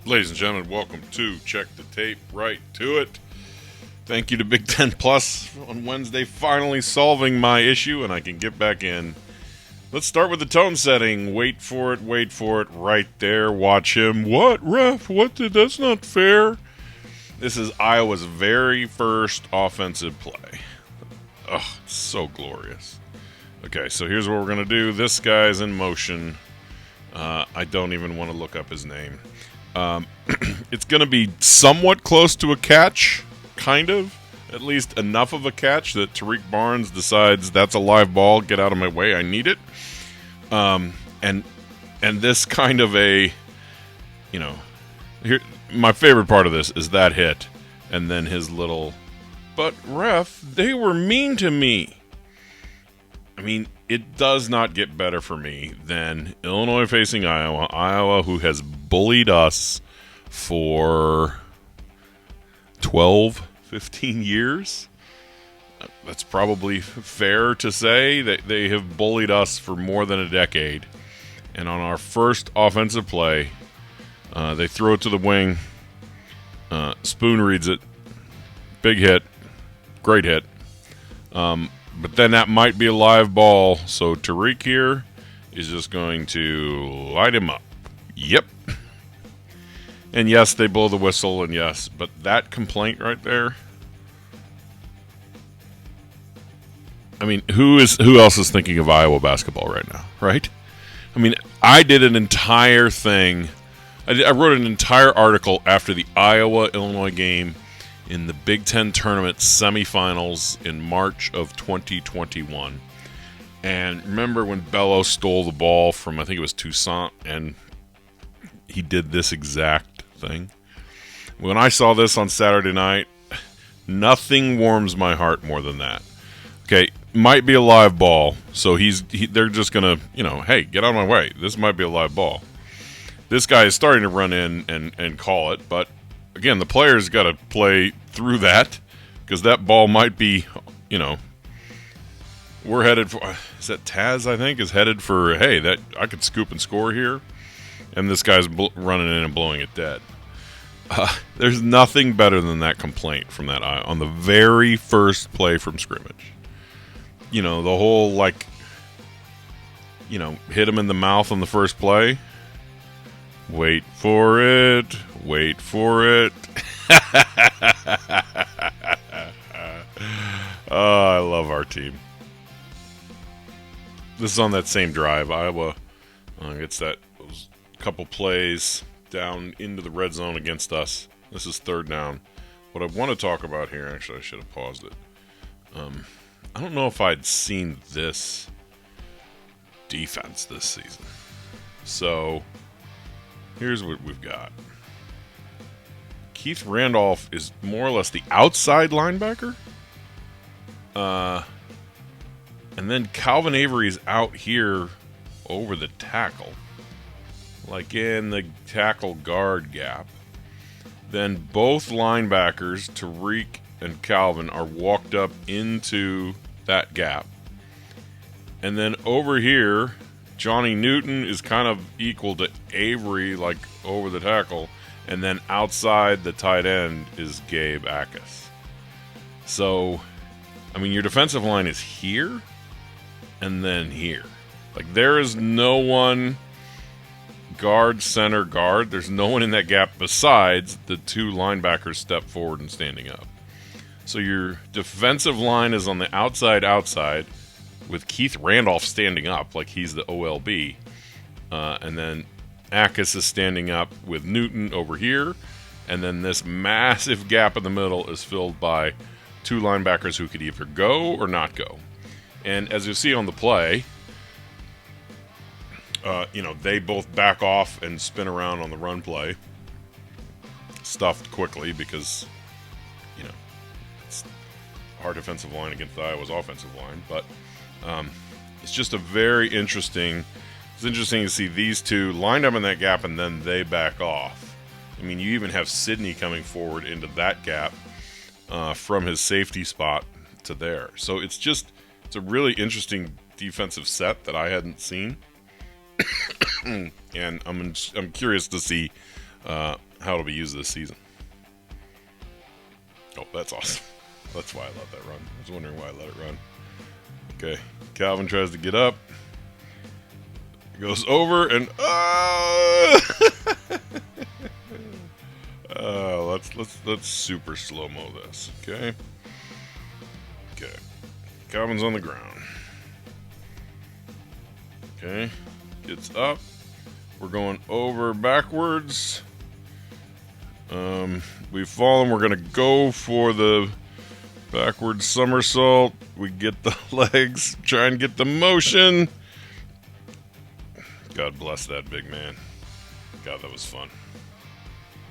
Ladies and gentlemen, welcome to Check the Tape Right to It. Thank you to Big Ten Plus on Wednesday finally solving my issue and I can get back in. Let's start with the tone setting. Wait for it, right there. Watch him. What, ref? That's not fair. This is Iowa's very first offensive play. Oh, it's so glorious. Okay, so here's what we're going to do. This guy's in motion. I don't even want to look up his name. It's going to be somewhat close to a catch, kind of. At least enough of a catch that Tariq Barnes decides that's a live ball, get out of my way, I need it. And this kind of a, here, my favorite part of this is that hit, and then his little, but ref, they were mean to me. I mean, it does not get better for me than Illinois facing Iowa. Iowa, who has bullied us for 12, 15 years. That's probably fair to say that they have bullied us for more than a decade. And on our first offensive play, they throw it to the wing. Spoon reads it. Big hit. Great hit. But then that might be a live ball, so Tariq here is just going to light him up. Yep. And yes, they blow the whistle, and yes, but that complaint right there, I mean, who else is thinking of Iowa basketball right now, right? I mean, I did an entire thing. I wrote an entire article after the Iowa-Illinois game in the Big Ten tournament semifinals in March of 2021. And remember when Bello stole the ball from, I think it was Toussaint, and he did this exact thing? When I saw this on Saturday night, nothing warms my heart more than that. Okay, might be a live ball, so they're just going to, hey, get out of my way. This might be a live ball. This guy is starting to run in and call it, but again, the player's got to play through that because that ball might be, we're headed for, is that Taz, I think, is headed for, hey, that I could scoop and score here. And this guy's running in and blowing it dead. There's nothing better than that complaint from that eye on the very first play from scrimmage. The whole, hit him in the mouth on the first play. Wait for it. Wait for it. Oh, I love our team. This is on that same drive. Iowa gets those couple plays down into the red zone against us. This is third down. What I want to talk about here, actually, I should have paused it. I don't know if I'd seen this defense this season. So here's what we've got. Keith Randolph is more or less the outside linebacker. And then Calvin Avery's out here over the tackle. Like in the tackle guard gap. Then both linebackers, Tariq and Calvin, are walked up into that gap. And then over here, Johnny Newton is kind of equal to Avery, like over the tackle. And then outside the tight end is Gabe Akis. So, I mean, your defensive line is here and then here. Like, there is no one guard, center, guard. There's no one in that gap besides the two linebackers step forward and standing up. So your defensive line is on the outside, with Keith Randolph standing up like he's the OLB. And then Akis is standing up with Newton over here. And then this massive gap in the middle is filled by two linebackers who could either go or not go. And as you see on the play, they both back off and spin around on the run play. Stuffed quickly because, it's our defensive line against Iowa's offensive line. But it's just a very interesting. It's interesting to see these two lined up in that gap and then they back off. I mean, you even have Sidney coming forward into that gap from his safety spot to there. So it's a really interesting defensive set that I hadn't seen. And I'm curious to see how it'll be used this season. Oh, that's awesome. That's why I let that run. I was wondering why I let it run. Okay, Calvin tries to get up. Goes over and let's super slow-mo this. Okay. Calvin's on the ground. Okay, gets up. We're going over backwards. We've fallen. We're gonna go for the backwards somersault. We get the legs. Try and get the motion. God bless that big man. God, that was fun.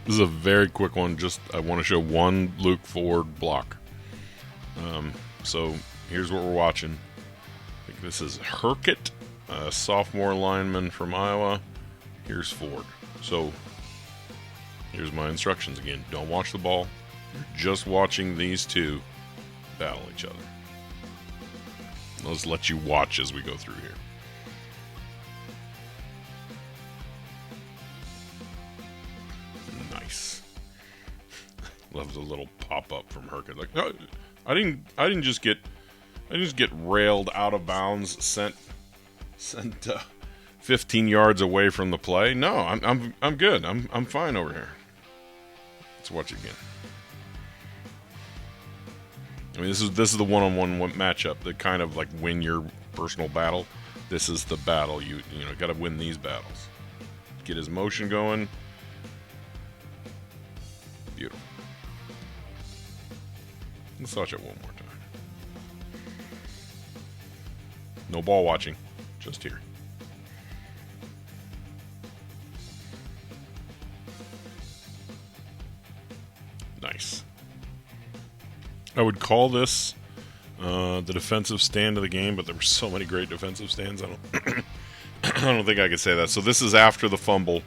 This is a very quick one. Just I want to show one Luke Ford block. So here's what we're watching. I think this is Herkett, a sophomore lineman from Iowa. Here's Ford. So here's my instructions again. Don't watch the ball. You're just watching these two battle each other. I'll just let you watch as we go through here. Nice. Love the little pop-up from Herkett. Like, no, I didn't just get railed out of bounds, sent 15 yards away from the play. No, I'm good. I'm fine over here. Let's watch it again. I mean, this is the one-on-one matchup that kind of like win your personal battle. This is the battle you got to win these battles. Get his motion going. Beautiful. Let's watch it one more time. No ball watching, just here. Nice. I would call this the defensive stand of the game, but there were so many great defensive stands. I don't think I could say that. So this is after the fumble.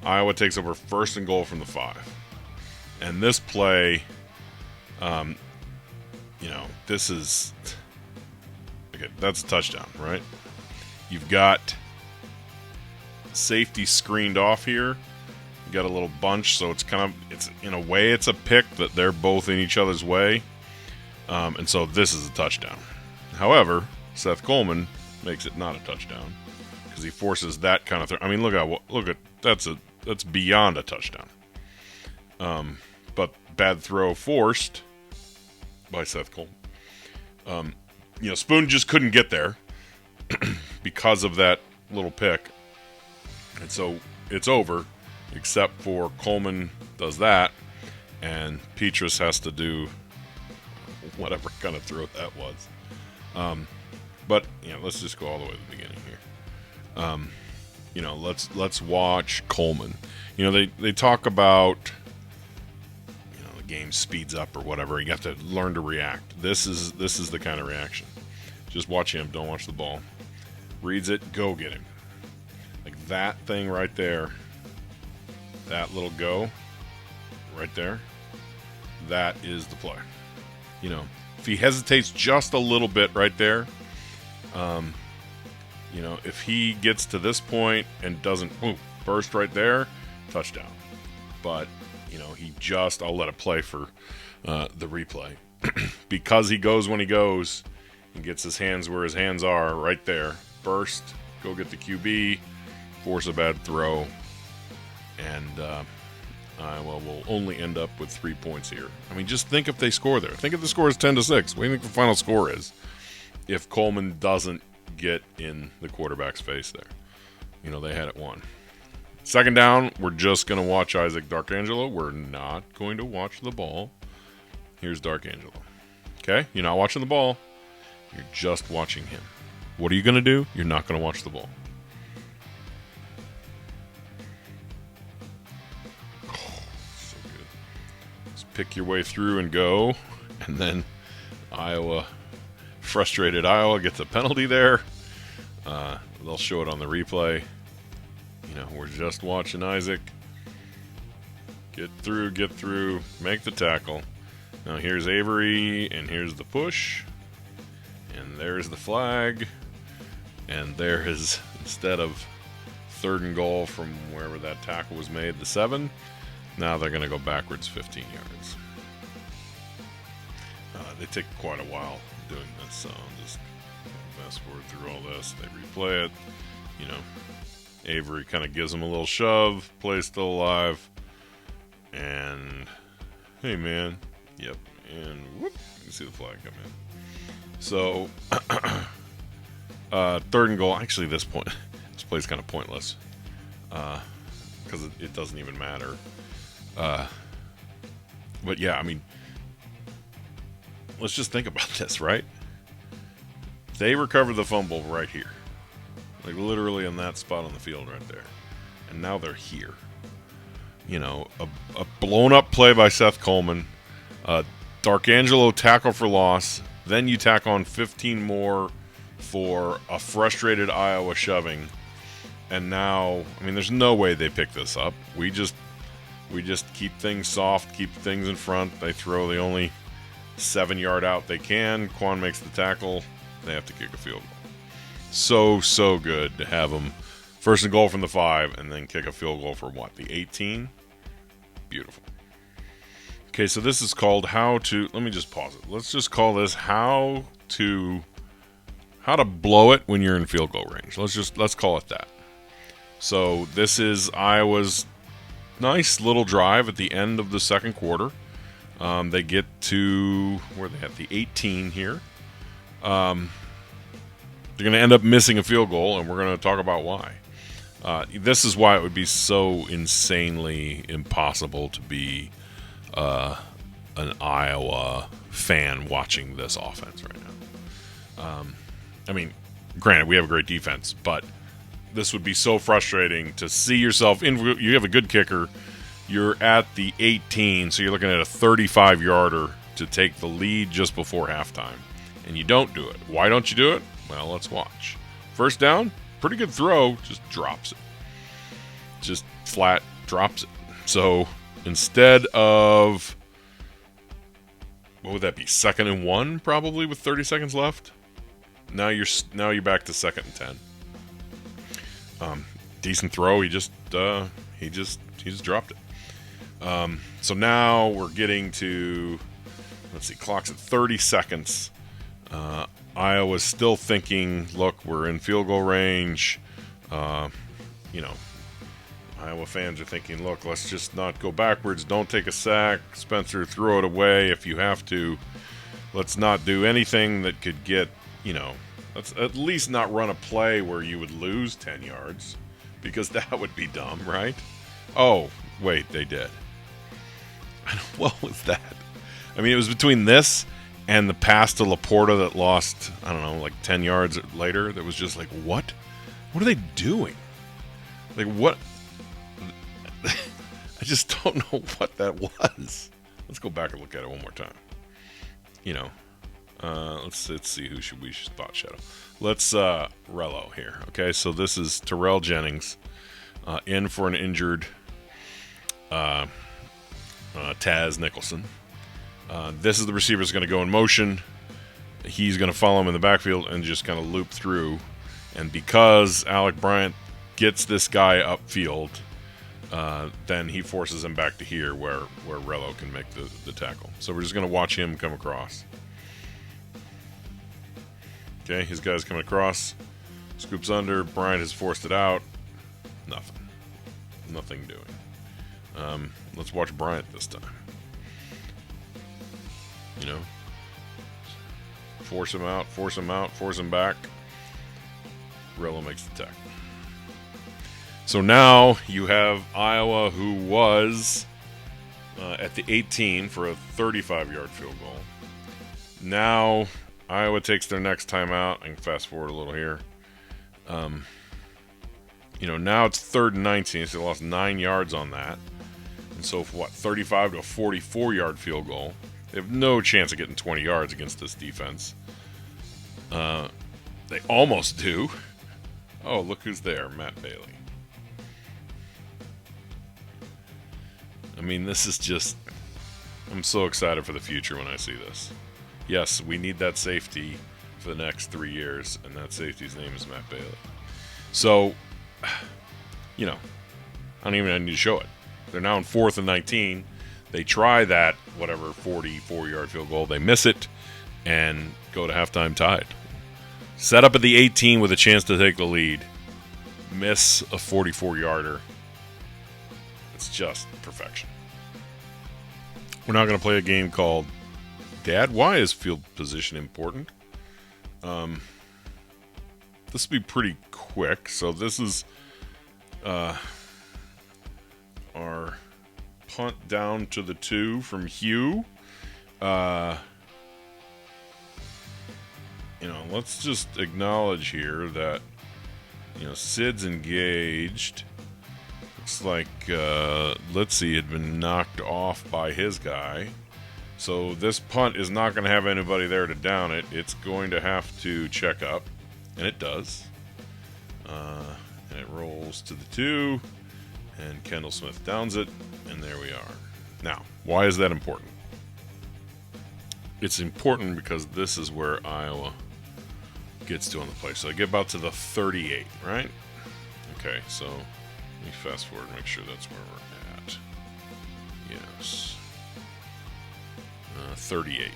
Iowa takes over 1st and goal from the 5. And this play, this is... Okay, that's a touchdown, right? You've got safety screened off here. You got a little bunch, so it's in a way it's a pick that they're both in each other's way. And so this is a touchdown. However, Seth Coleman makes it not a touchdown because he forces that kind of throw. I mean, look at that's beyond a touchdown. But bad throw forced by Seth Coleman. Spoon just couldn't get there because of that little pick, and so it's over. Except for Coleman does that, and Petrus has to do whatever kind of throw that was. But let's just go all the way to the beginning here. Let's watch Coleman. They talk about the game speeds up or whatever. You have to learn to react. This is the kind of reaction. Just watch him. Don't watch the ball. Reads it. Go get him. Like that thing right there. That little go right there, that is the play. If he hesitates just a little bit right there, if he gets to this point and doesn't burst right there, touchdown. But, I'll let it play for the replay. Because he goes when he goes and gets his hands where his hands are right there. Burst, go get the QB, force a bad throw. And Iowa will only end up with 3 points here. I mean, just think if they score there. Think if the score is 10-6. What do you think the final score is? If Coleman doesn't get in the quarterback's face there. They had it won. 2nd down, we're just going to watch Isaac Darkangelo. We're not going to watch the ball. Here's Darkangelo. Okay? You're not watching the ball. You're just watching him. What are you going to do? You're not going to watch the ball. Pick your way through and go, and then frustrated Iowa gets a penalty there. They'll show it on the replay. We're just watching Isaac get through, make the tackle. Now here's Avery, and here's the push, and there's the flag, and there is, instead of 3rd and goal from wherever that tackle was made, the 7. Now they're going to go backwards 15 yards. They take quite a while doing this, so I'll just fast forward through all this. They replay it. You know, Avery kind of gives them a little shove. Play's still alive. And, hey, man. Yep. And whoop, you can see the flag come in. So, third and goal. Actually, this play's kind of pointless because it doesn't even matter. But yeah, I mean, let's just think about this, right? They recovered the fumble right here, like literally in that spot on the field right there, and now they're here. You know, a blown up play by Seth Coleman, Darkangelo tackle for loss. Then you tack on 15 more for a frustrated Iowa shoving. And now, I mean, there's no way they pick this up. We just keep things soft, keep things in front. They throw the only 7-yard out they can. Quan makes the tackle. They have to kick a field goal. So good to have them first and goal from the 5 and then kick a field goal for what? The 18? Beautiful. Okay, so this is called how to, let me just pause it. Let's just call this how to blow it when you're in field goal range. Let's call it that. So this is Iowa's nice little drive at the end of the second quarter. They get to, where they at, the 18 here. They're going to end up missing a field goal, and we're going to talk about why. This is why it would be so insanely impossible to be an Iowa fan watching this offense right now. I mean, granted, we have a great defense, but this would be so frustrating to see yourself in. You have a good kicker. You're at the 18, so you're looking at a 35-yarder to take the lead just before halftime, and you don't do it. Why don't you do it? Well, let's watch. First down, pretty good throw, just drops it. Just flat drops it. So instead of, what would that be? 2nd and 1, probably with 30 seconds left. Now you're back to 2nd and 10. Decent throw. He just dropped it. So now we're getting to, let's see, clock's at 30 seconds. Iowa's still thinking, look, we're in field goal range. You know, Iowa fans are thinking, look, let's just not go backwards. Don't take a sack. Spencer, throw it away if you have to. Let's not do anything that could get, you know, let's at least not run a play where you would lose 10 yards, because that would be dumb, right? Oh, wait, they did. What was that? I mean, it was between this and the pass to Laporta that lost, I don't know, like 10 yards later. That was just like, what? What are they doing? Like, what? I just don't know what that was. Let's go back and look at it one more time. You know, let's see who we should spot shadow. Let's Rello here. Okay, so this is Terrell Jennings in for an injured Taz Nicholson. This is the receiver that's going to go in motion. He's going to follow him in the backfield and just kind of loop through. And because Alec Bryant gets this guy upfield, then he forces him back to here where Rello can make the tackle. So we're just going to watch him come across. Okay, his guy's coming across. Scoops under. Bryant has forced it out. Nothing doing. Let's watch Bryant this time. You know, force him out, force him back. Rello makes the tackle. So now you have Iowa, who was at the 18 for a 35-yard field goal. Now Iowa takes their next timeout. I can fast forward a little here. You know, now it's 3rd and 19, so they lost 9 yards on that. And so, for 35 to a 44-yard field goal. They have no chance of getting 20 yards against this defense. They almost do. Oh, look who's there, Matt Bailey. I mean, this is just, I'm so excited for the future when I see this. Yes, we need that safety for the next 3 years, and that safety's name is Matt Bailey. So, you know, I don't even need to show it. They're now in 4th and 19. They try that, whatever, 44-yard field goal. They miss it and go to halftime tied. Set up at the 18 with a chance to take the lead. Miss a 44-yarder. It's just perfection. We're now going to play a game called Dad, Why is Field Position Important? This will be pretty quick. So this is our punt down to the 2 from Hugh. Let's just acknowledge here that, Sid's engaged. Looks like Litzy had been knocked off by his guy. So this punt is not going to have anybody there to down it. It's going to have to check up. And it does. And it rolls to the 2. And Kendall Smith downs it. And there we are. Now, why is that important? It's important because this is where Iowa gets to on the play. So I get about to the 38, right? Okay, so let me fast forward and make sure that's where we're at. Yes. 38.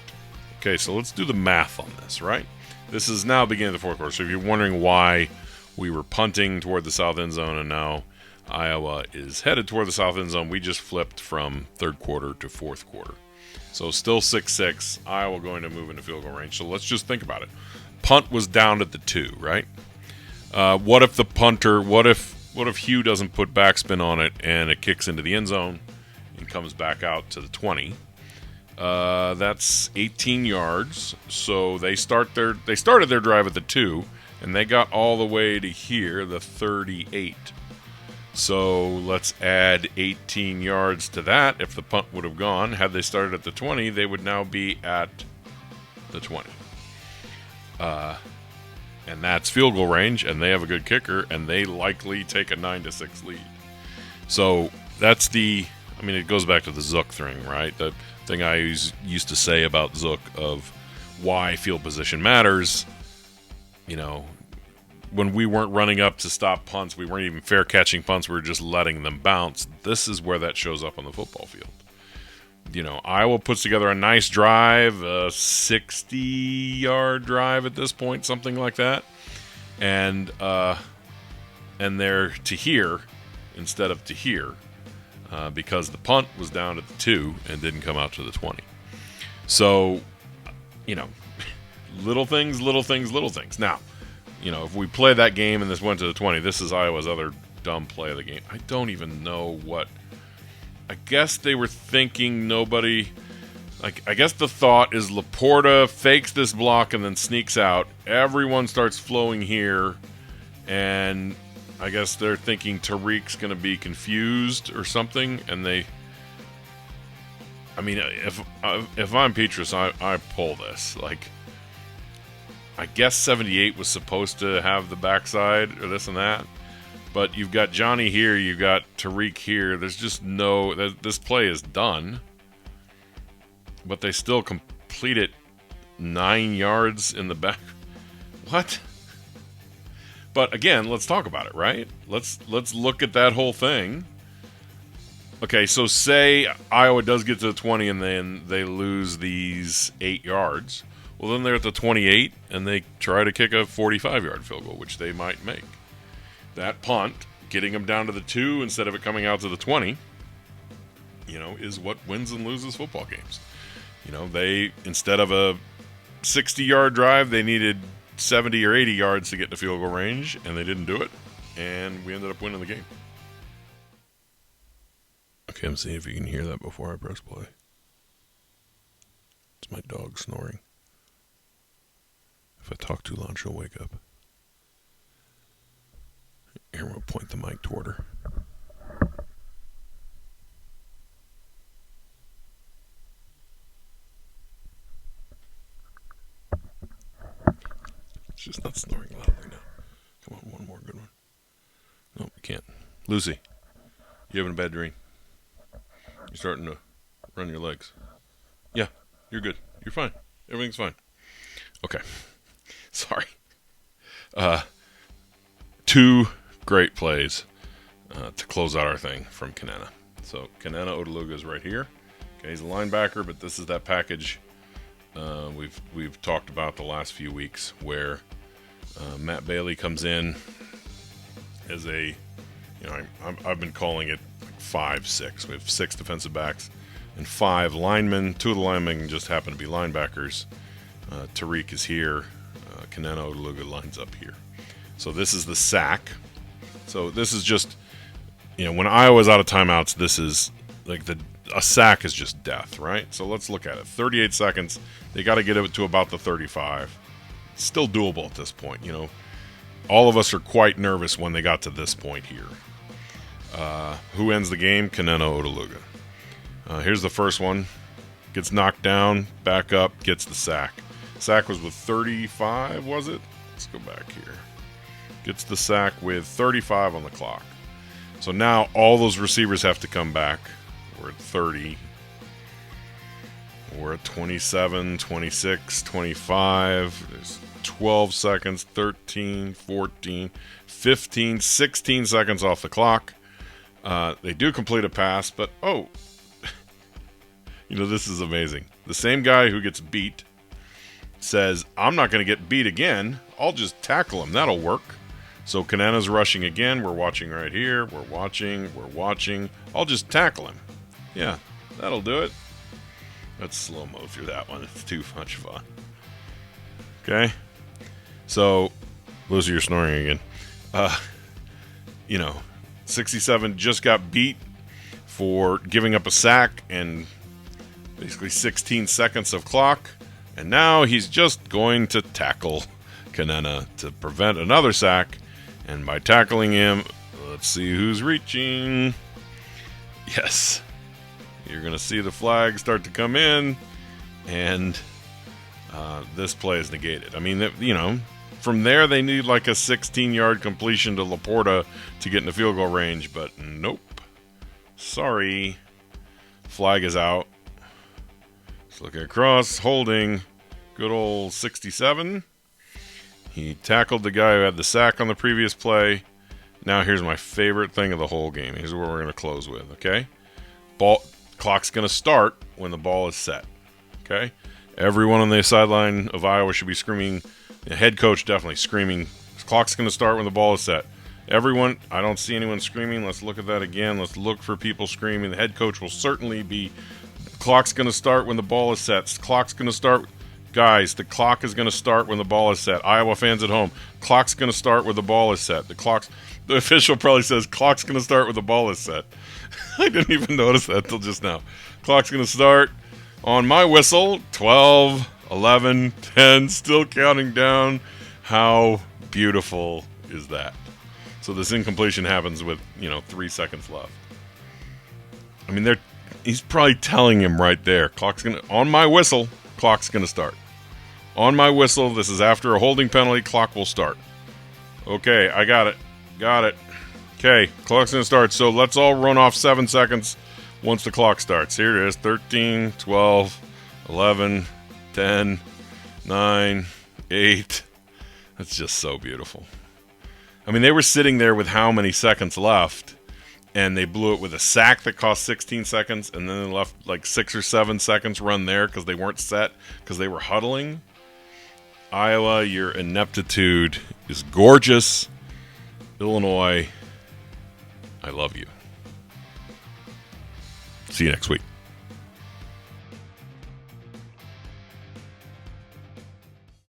Okay, so let's do the math on this, right? This is now beginning of the fourth quarter. So if you're wondering why we were punting toward the south end zone and now Iowa is headed toward the south end zone, we just flipped from third quarter to fourth quarter. So still 6-6. Iowa going to move into field goal range. So let's just think about it. Punt was down at the 2, right? What if the punter, what if Hugh doesn't put backspin on it and it kicks into the end zone and comes back out to the 20? That's 18 yards. So they started their drive at the 2, and they got all the way to here, the 38. So let's add 18 yards to that. If the punt would have gone, had they started at the 20, they would now be at the 20. And that's field goal range, and they have a good kicker, and they likely take a 9-6 lead. So that's it goes back to the Zook thing, right? The thing I used to say about Zook of why field position matters. When we weren't running up to stop punts, we weren't even fair catching punts, we were just letting them bounce. This is where that shows up on the football field. Iowa puts together a nice drive, a 60-yard drive at this point, something like that. And they're to here instead of to here because the punt was down at the 2 and didn't come out to the 20. So, little things. Now, if we play that game and this went to the 20, this is Iowa's other dumb play of the game. I don't even know what... I guess they were thinking nobody... I guess the thought is Laporta fakes this block and then sneaks out. Everyone starts flowing here, and I guess they're thinking Tariq's going to be confused or something, and they... if I'm Petrus, I pull this. I guess 78 was supposed to have the backside or this and that. But you've got Johnny here, you've got Tariq here. There's just no... This play is done. But they still complete it 9 yards in the back. What? But again, let's talk about it, right? Let's look at that whole thing. Okay, so say Iowa does get to the 20 and then they lose these 8 yards. Well, then they're at the 28 and they try to kick a 45-yard field goal, which they might make. That punt, getting them down to the 2 instead of it coming out to the 20, is what wins and loses football games. They, instead of a 60-yard drive, they needed 70 or 80 yards to get to field goal range, and they didn't do it, and we ended up winning the game. Okay, I'm seeing if you can hear that before I press play. It's my dog snoring. If I talk too loud, she'll wake up. Here, we'll point the mic toward her. She's not snoring loudly now. Come on, one more good one. No, you can't. Lucy, you having a bad dream? You're starting to run your legs. Yeah, you're good. You're fine. Everything's fine. Okay. Sorry. 2 great plays to close out our thing from Kanana. So Kenenna Odeluga is right here. Okay, he's a linebacker, but this is that package we've talked about the last few weeks where Matt Bailey comes in as a, I've been calling it 5-6. We have 6 defensive backs and 5 linemen. 2 of the linemen just happen to be linebackers. Tariq is here. Kenenna Odeluga lines up here. So this is the sack. So this is just, when Iowa's out of timeouts, this is like a sack is just death, right? So let's look at it. 38 seconds. They got to get it to about the 35. It's still doable at this point. All of us are quite nervous when they got to this point here. Who ends the game? Kenenna Odeluga. Here's the first one. Gets knocked down, back up, gets the sack. Sack was with 35, was it? Let's go back here. Gets the sack with 35 on the clock. So now all those receivers have to come back. We're at 30. We're at 27, 26, 25. There's 12 seconds, 13, 14, 15, 16 seconds off the clock. They do complete a pass, but this is amazing. The same guy who gets beat says, I'm not going to get beat again. I'll just tackle him. That'll work. So Kenenna's rushing again. We're watching right here. We're watching. I'll just tackle him. Yeah, that'll do it. Let's slow-mo through that one. It's too much fun. Okay. So, Lucy, you're snoring again. 67 just got beat for giving up a sack and basically 16 seconds of clock. And now he's just going to tackle Kenenna to prevent another sack. And by tackling him, let's see who's reaching. Yes. You're going to see the flag start to come in. And this play is negated. I mean, from there they need like a 16-yard completion to Laporta to get in the field goal range. But nope. Sorry. Flag is out. Let's look across. Holding. Good old 67. He tackled the guy who had the sack on the previous play. Now here's my favorite thing of the whole game. Here's what we're going to close with, okay? Clock's going to start when the ball is set, okay? Everyone on the sideline of Iowa should be screaming. The head coach definitely screaming. Clock's going to start when the ball is set. Everyone, I don't see anyone screaming. Let's look at that again. Let's look for people screaming. The head coach will certainly be. Clock's going to start when the ball is set. Clock's going to start. Guys, the clock is going to start when the ball is set. Iowa fans at home, clock's going to start when the ball is set. The official probably says, clock's going to start when the ball is set. I didn't even notice that till just now. Clock's going to start on my whistle. 12, 11, 10, still counting down. How beautiful is that? So this incompletion happens with, 3 seconds left. I mean, he's probably telling him right there, on my whistle, clock's going to start. On my whistle, this is after a holding penalty, clock will start. Okay, I got it. Okay, clock's going to start. So let's all run off 7 seconds once the clock starts. Here it is, 13, 12, 11, 10, 9, 8. That's just so beautiful. I mean, they were sitting there with how many seconds left, and they blew it with a sack that cost 16 seconds, and then they left like 6 or 7 seconds run there because they weren't set, because they were huddling. Iowa, your ineptitude is gorgeous. Illinois, I love you. See you next week.